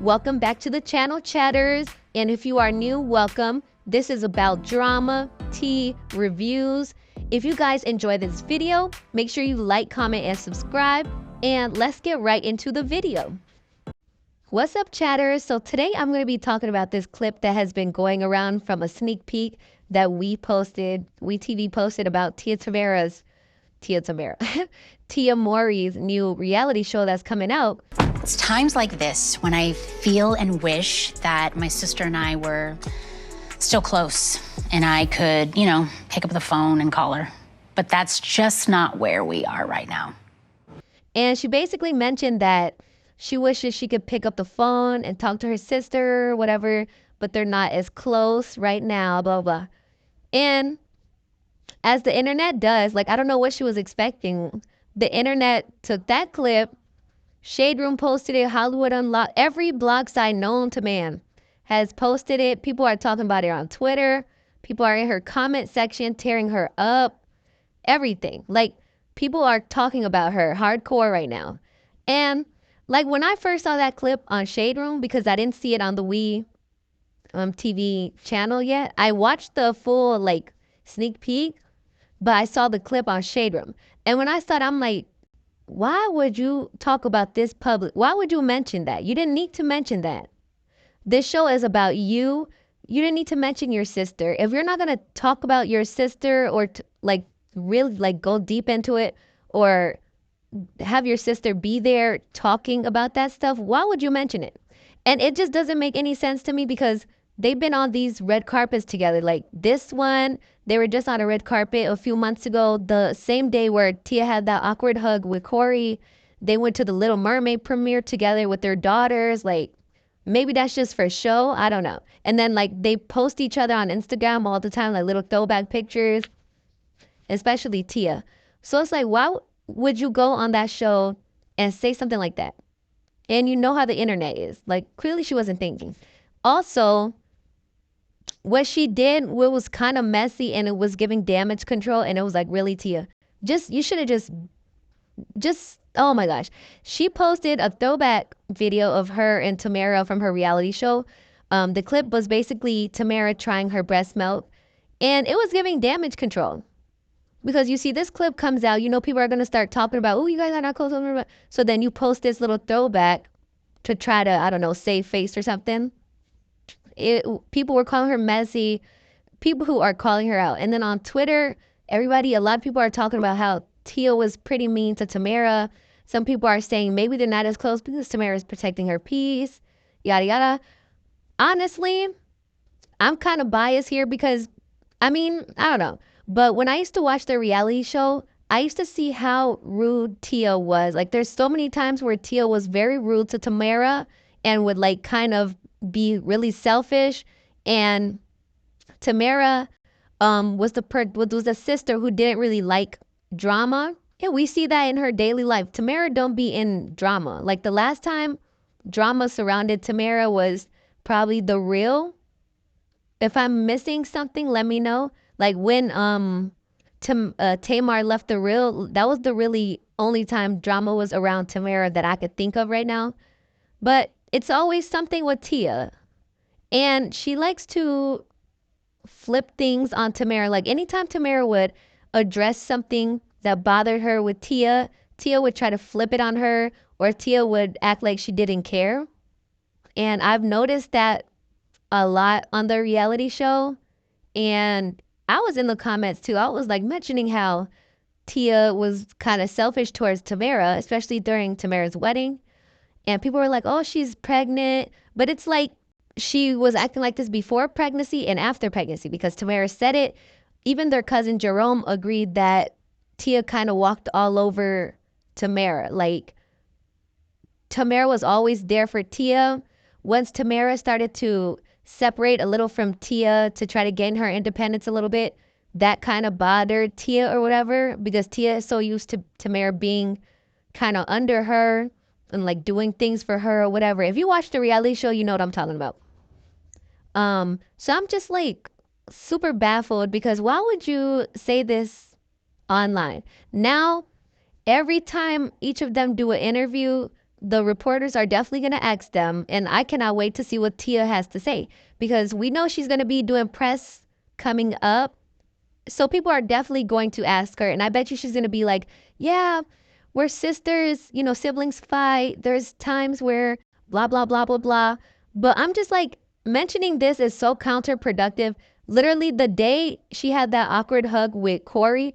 Welcome back to the channel, chatters. And if you are new, welcome. This is about drama, tea, reviews. If you guys enjoy this video, make sure you like, comment, and subscribe. And let's get right into the video. What's up, chatters? So today I'm going to be talking about this clip that has been going around from a sneak peek that WeTV posted about Tia Mowry's new reality show that's coming out. It's times like this when I feel and wish that my sister and I were still close and I could, pick up the phone and call her. But that's just not where we are right now. And she basically mentioned that she wishes she could pick up the phone and talk to her sister or whatever, but they're not as close right now, blah, blah. And as the internet does, I don't know what she was expecting. The internet took that clip, Shade Room posted it, Hollywood Unlocked, every blog site known to man has posted it. People are talking about it on Twitter. People are in her comment section tearing her up, everything. People are talking about her hardcore right now. And when I first saw that clip on Shade Room, because I didn't see it on the TV channel yet, I watched the full sneak peek, but I saw the clip on Shade Room. And when I saw it, I'm like, why would you talk about this public? Why would you mention that? You didn't need to mention that. This show is about you. You didn't need to mention your sister. If you're not going to talk about your sister or really go deep into it or have your sister be there talking about that stuff, why would you mention it? And it just doesn't make any sense to me because they've been on these red carpets together. This one, they were just on a red carpet a few months ago, the same day where Tia had that awkward hug with Corey. They went to the Little Mermaid premiere together with their daughters. Maybe that's just for show. I don't know. And then they post each other on Instagram all the time, little throwback pictures, especially Tia. So it's why would you go on that show and say something like that? And you know how the internet is. Clearly she wasn't thinking. Also, what she did was kind of messy and it was giving damage control, and it was really, Tia, you should have just oh my gosh. She posted a throwback video of her and Tamera from her reality show. The clip was basically Tamera trying her breast milk, and it was giving damage control. Because you see, this clip comes out, people are going to start talking about, oh, you guys are not close. So then you post this little throwback to try to, I don't know, save face or something. People were calling her messy, people who are calling her out. And then on Twitter, a lot of people are talking about how Tia was pretty mean to Tamera. Some people are saying maybe they're not as close because Tamera is protecting her peace, yada, yada. Honestly, I'm kind of biased here because, I don't know. But when I used to watch the reality show, I used to see how rude Tia was. There's so many times where Tia was very rude to Tamera and would kind of be really selfish. And Tamera was the sister who didn't really like drama. Yeah, we see that in her daily life. Tamera don't be in drama. The last time drama surrounded Tamera was probably The Real. If I'm missing something, let me know. When Tamar left The Real, that was the really only time drama was around Tamera that I could think of right now. But it's always something with Tia. And she likes to flip things on Tamera. Anytime Tamera would address something that bothered her with Tia, Tia would try to flip it on her, or Tia would act like she didn't care. And I've noticed that a lot on the reality show. And I was in the comments too. I was mentioning how Tia was kind of selfish towards Tamera, especially during Tamera's wedding. And people were like, oh, she's pregnant. But it's she was acting like this before pregnancy and after pregnancy, because Tamera said it. Even their cousin Jerome agreed that Tia kind of walked all over Tamera. Tamera was always there for Tia. Once Tamera started to separate a little from Tia to try to gain her independence a little bit, that kind of bothered Tia or whatever, because Tia is so used to Tamera being kind of under her and doing things for her or whatever. If you watch the reality show, you know what I'm talking about. So I'm just super baffled, because why would you say this online? Now, every time each of them do an interview, the reporters are definitely going to ask them, and I cannot wait to see what Tia has to say, because we know she's going to be doing press coming up. So people are definitely going to ask her, and I bet you she's going to be like, yeah, we're sisters, siblings fight. There's times where blah, blah, blah, blah, blah. But I'm just like, mentioning this is so counterproductive. Literally, the day she had that awkward hug with Corey,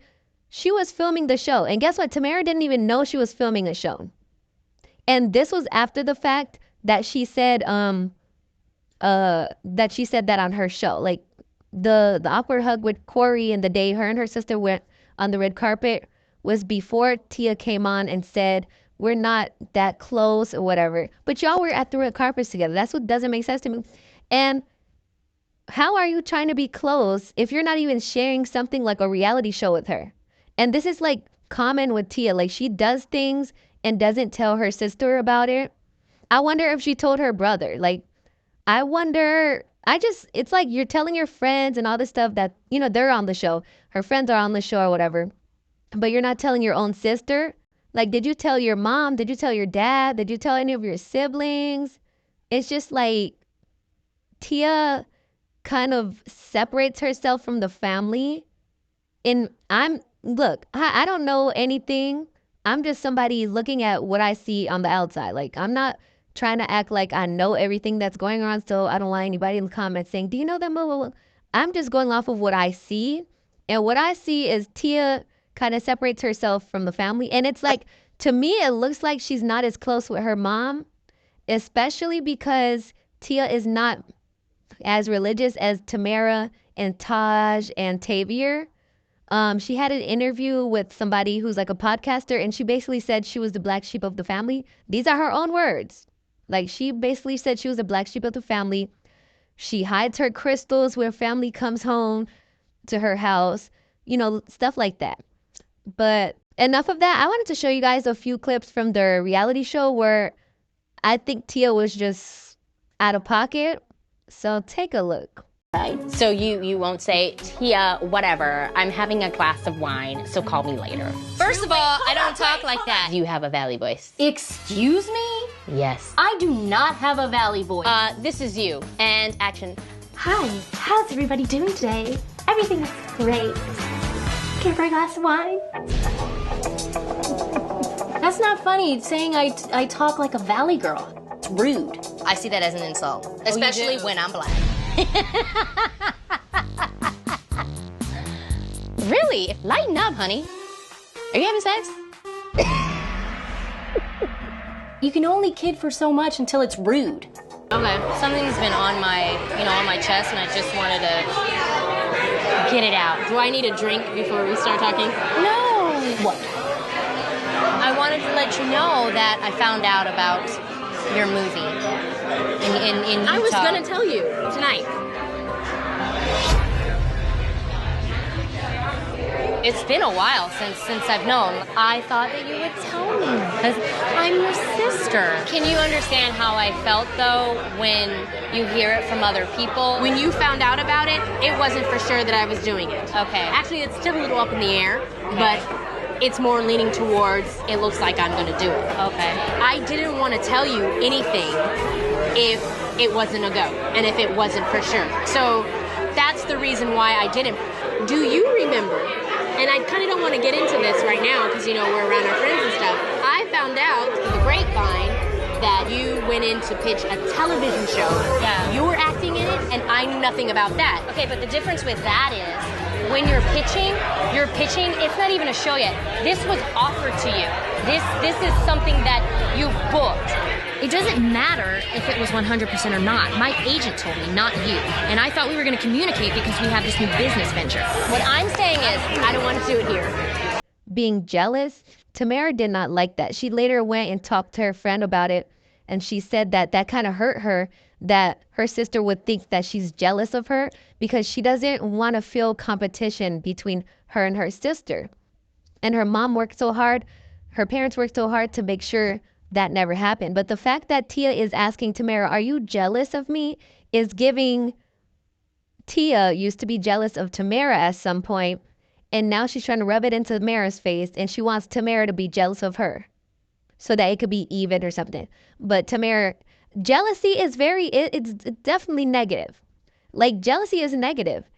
she was filming the show. And guess what? Tamera didn't even know she was filming a show. And this was after the fact that she said that on her show. Like the awkward hug with Corey and the day her and her sister went on the red carpet was before Tia came on and said we're not that close or whatever. But y'all were at the red carpets together. That's what doesn't make sense to me. And how are you trying to be close if you're not even sharing something like a reality show with her? And this is like common with Tia. Like she does things and doesn't tell her sister about it. I wonder if she told her brother. Like, I wonder. It's like you're telling your friends and all this stuff that, they're on the show. Her friends are on the show or whatever. But you're not telling your own sister. Like, did you tell your mom? Did you tell your dad? Did you tell any of your siblings? It's just like Tia kind of separates herself from the family. And I don't know anything. I'm just somebody looking at what I see on the outside. Like, I'm not trying to act like I know everything that's going on, so I don't want anybody in the comments saying, do you know that? Blah, blah, blah. I'm just going off of what I see. And what I see is Tia kind of separates herself from the family. And it's like, to me, it looks like she's not as close with her mom, especially because Tia is not as religious as Tamera and Taj and Tavier. She had an interview with somebody who's like a podcaster, and she basically said she was the black sheep of the family. These are her own words. Like, she basically said she was the black sheep of the family. She hides her crystals when family comes home to her house, stuff like that. But enough of that. I wanted to show you guys a few clips from the reality show where I think Tia was just out of pocket. So take a look. So you won't say, Tia, whatever, I'm having a glass of wine, so call me later. First of all, I don't talk like that. You have a valley voice. Excuse me? Yes. I do not have a valley voice. This is you. And action. Hi, how's everybody doing today? Everything is great. Care for a glass of wine? That's not funny, saying I talk like a valley girl. It's rude. I see that as an insult, especially when I'm black. Really? Lighten up, honey. Are you having sex? You can only kid for so much until it's rude. Okay, something's been on my chest, and I just wanted to Get it out. Do I need a drink before we start talking? No. What? I wanted to let you know that I found out about your movie in Utah. I was gonna tell you tonight. It's been a while since I've known. I thought that you would tell me, because I'm your sister. Can you understand how I felt, though, when you hear it from other people? When you found out about it, it wasn't for sure that I was doing it. Okay. Actually, it's still a little up in the air, but it's more leaning towards it looks like I'm gonna do it. Okay. I didn't want to tell you anything if it wasn't a go and if it wasn't for sure. So that's the reason why I didn't. Do you remember? And I kind of don't want to get into this right now because, we're around our friends and stuff. I found out through the grapevine that you went in to pitch a television show. Yeah. You were acting in it, and I knew nothing about that. Okay, but the difference with that is when you're pitching, it's not even a show yet. This was offered to you. This is something that you booked. It doesn't matter if it was 100% or not. My agent told me, not you. And I thought we were going to communicate because we have this new business venture. What I'm saying is, I don't want to do it here. Being jealous, Tamera did not like that. She later went and talked to her friend about it, and she said that kind of hurt her, that her sister would think that she's jealous of her because she doesn't want to feel competition between her and her sister. And her mom worked so hard, her parents worked so hard to make sure that never happened. But the fact that Tia is asking Tamera, are you jealous of me, is giving Tia used to be jealous of Tamera at some point, and now she's trying to rub it into Tamera's face, and she wants Tamera to be jealous of her. so that it could be even or something. But Tamera, jealousy is it's definitely negative. Like, jealousy is negative.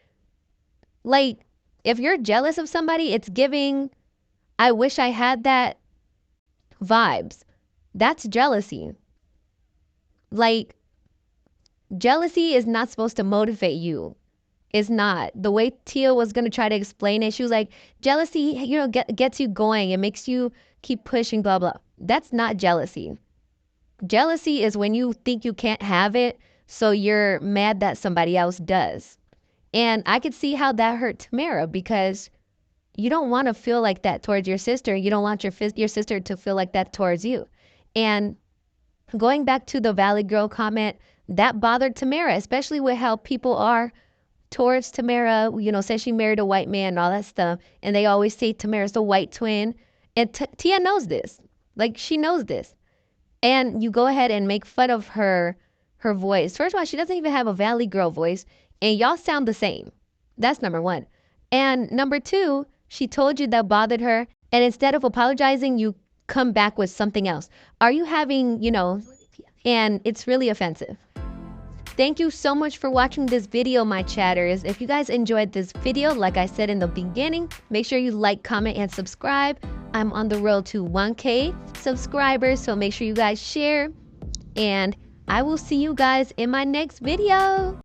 Like, if you're jealous of somebody, it's giving, I wish I had that vibes. That's jealousy. Like, jealousy is not supposed to motivate you. It's not. The way Tia was going to try to explain it, she was like, jealousy, gets you going. It makes you keep pushing, blah, blah. That's not jealousy. Jealousy is when you think you can't have it, so you're mad that somebody else does. And I could see how that hurt Tamera, because you don't want to feel like that towards your sister. You don't want your sister to feel like that towards you. And going back to the Valley Girl comment, that bothered Tamera, especially with how people are towards Tamera, says she married a white man and all that stuff. And they always say Tamera's the white twin. And Tia knows this. Like, she knows this. And you go ahead and make fun of her voice. First of all, she doesn't even have a Valley Girl voice. And y'all sound the same. That's number one. And number two, she told you that bothered her. And instead of apologizing, you come back with something else. Are you having, and it's really offensive. Thank you so much for watching this video, my chatters. If you guys enjoyed this video, like I said in the beginning, make sure you like, comment, and subscribe. I'm on the road to 1K subscribers, so make sure you guys share. And I will see you guys in my next video.